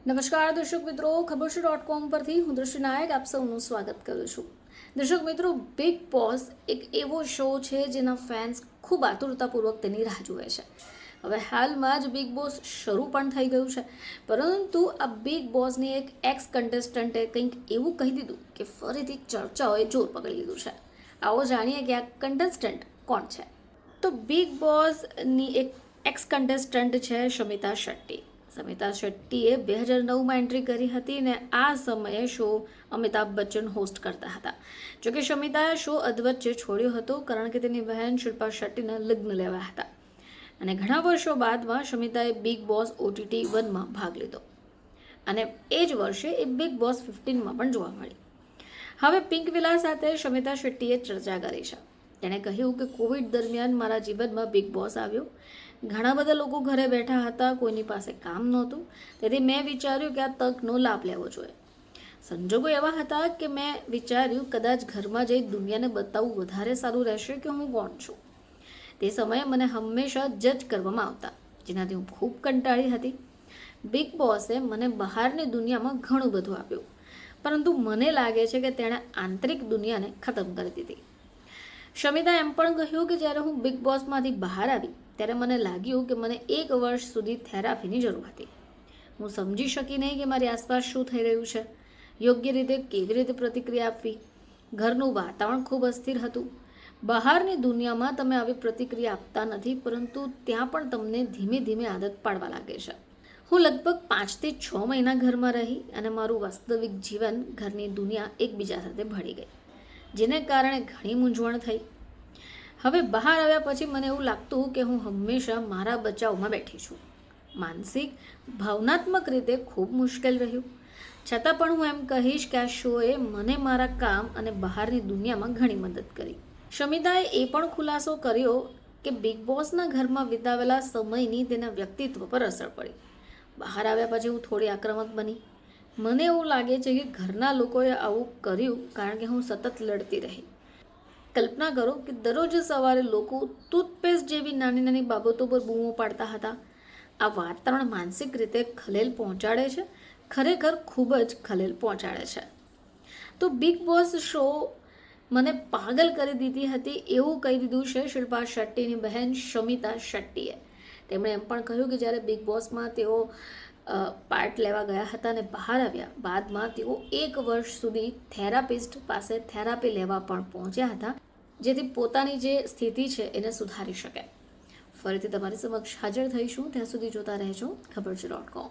નમસ્કાર દર્શક મિત્રો, ખબરશું.com પરથી હું દૃષ્ટિ નાયક આપ સૌનું સ્વાગત કરું છું. દર્શક મિત્રો, બિગ બોસ એક એવો શો છે જેના ફેન્સ ખૂબ આતુરતાપૂર્વક તેની રાહ જુએ છે. હવે હાલમાં જ બિગ બોસ શરૂ પણ થઈ ગયું છે, પરંતુ આ બિગ બોસની એક એક્સ કન્ટેસ્ટન્ટે કંઈક એવું કહી દીધું કે ફરીથી ચર્ચાઓએ જોર પકડી લીધું છે. આવો જાણીએ કે આ કન્ટેસ્ટન્ટ કોણ છે. તો બિગ બોસની એક એક્સ કન્ટેસ્ટન્ટ છે શમિતા શેટ્ટી. સમિતા શેટ્ટીએ 2009માં એન્ટ્રી કરી હતી અને આ સમયે શો અમિતાભ બચ્ચન હોસ્ટ કરતા હતા. જોકે શમિતાએ શો અધવચ્ચે છોડ્યો હતો કારણ કે તેની બહેન શિલ્પા શેટ્ટીના લગ્ન લેવા હતા અને ઘણા વર્ષો બાદમાં શમિતાએ બિગ બોસ OTT 1માં ભાગ લીધો અને એ જ વર્ષે એ બિગ બોસ 15માં પણ જોવા મળી. હવે પિંક વિલા સાથે શમિતા શેટ્ટીએ ચર્ચા કરી છે. તેણે કહ્યું કે કોવિડ દરમિયાન મારા જીવનમાં બિગ બોસ આવ્યો. ઘણા બધા લોકો ઘરે બેઠા હતા, કોઈની પાસે કામ નહોતું, તેથી મેં વિચાર્યું કે આ તકનો લાભ લેવો જોઈએ. સંજોગો એવા હતા કે મેં વિચાર્યું કદાચ ઘરમાં જઈ દુનિયાને બતાવવું વધારે સારું રહેશે કે હું કોણ છું. તે સમયે મને હંમેશા જજ કરવામાં આવતા, જેનાથી હું ખૂબ કંટાળી હતી. બિગ બોસે મને બહારની દુનિયામાં ઘણું બધું આપ્યું, પરંતુ મને લાગે છે કે તેણે આંતરિક દુનિયાને ખતમ કરી દીધી. શમિતા એમ પણ કહ્યું કે જ્યારે હું બિગ બોસમાંથી બહાર આવી ત્યારે મને લાગ્યું કે મને 1 વર્ષ સુધી થેરાપીની જરૂર હતી. હું સમજી શકી નહીં કે મારી આસપાસ શું થઈ રહ્યું છે, યોગ્ય રીતે કેવી રીતે પ્રતિક્રિયા આપવી. ઘરનું વાતાવરણ ખૂબ અસ્થિર હતું. બહારની દુનિયામાં તમે આવી પ્રતિક્રિયા આપતા નથી, પરંતુ ત્યાં પણ તમને ધીમે ધીમે આદત પાડવા લાગે છે. હું લગભગ 5 થી 6 મહિના ઘરમાં રહી અને મારું વાસ્તવિક જીવન ઘરની દુનિયા એકબીજા સાથે ભળી ગઈ, જેને કારણે ઘણી મૂંઝવણ થઈ. હવે બહાર આવ્યા પછી મને એવું લાગતું કે હું હંમેશા મારા બચાવમાં બેઠી છું. માનસિક ભાવનાત્મક રીતે ખૂબ મુશ્કેલ રહ્યું. છતાં પણ હું એમ કહીશ કે આ શોએ મને મારા કામ અને બહારની દુનિયામાં ઘણી મદદ કરી. શમિતાએ એ પણ ખુલાસો કર્યો કે બિગ બોસના ઘરમાં વિતાવેલા સમયની તેના વ્યક્તિત્વ પર અસર પડી. બહાર આવ્યા પછી હું થોડી આક્રમક બની. મને એવું લાગે છે કે ઘરના લોકોએ આવું કર્યું કારણ કે હું સતત લડતી રહી. કલ્પના કરો કે દરરોજ સવારે લોકો ટૂથપેસ્ટ જેવી નાની નાની બાબતો પર બૂમો પાડતા હતા. આ વાતાવરણ માનસિક રીતે ખલેલ પહોંચાડે છે, ખરેખર ખૂબ જ ખલેલ પહોંચાડે છે. તો બિગ બોસ શો મને પાગલ કરી દીધી હતી એવું કહી દીધું છે શિલ્પા શેટ્ટીની બહેન શમિતા શેટ્ટીએ. તેમણે એમ પણ કહ્યું કે જ્યારે બિગ બોસમાં તેઓ પાર્ટ લેવા ગયા હતા અને બહાર આવ્યા બાદમાં તેઓ 1 વર્ષ સુધી થેરાપિસ્ટ પાસે થેરાપી લેવા પણ પહોંચ્યા હતા, જેથી પોતાની જે સ્થિતિ છે એને સુધારી શકે. ફરીથી તમારી સમક્ષ હાજર થઈશું, ત્યાં સુધી જોતા રહેજો ખબરશું.com.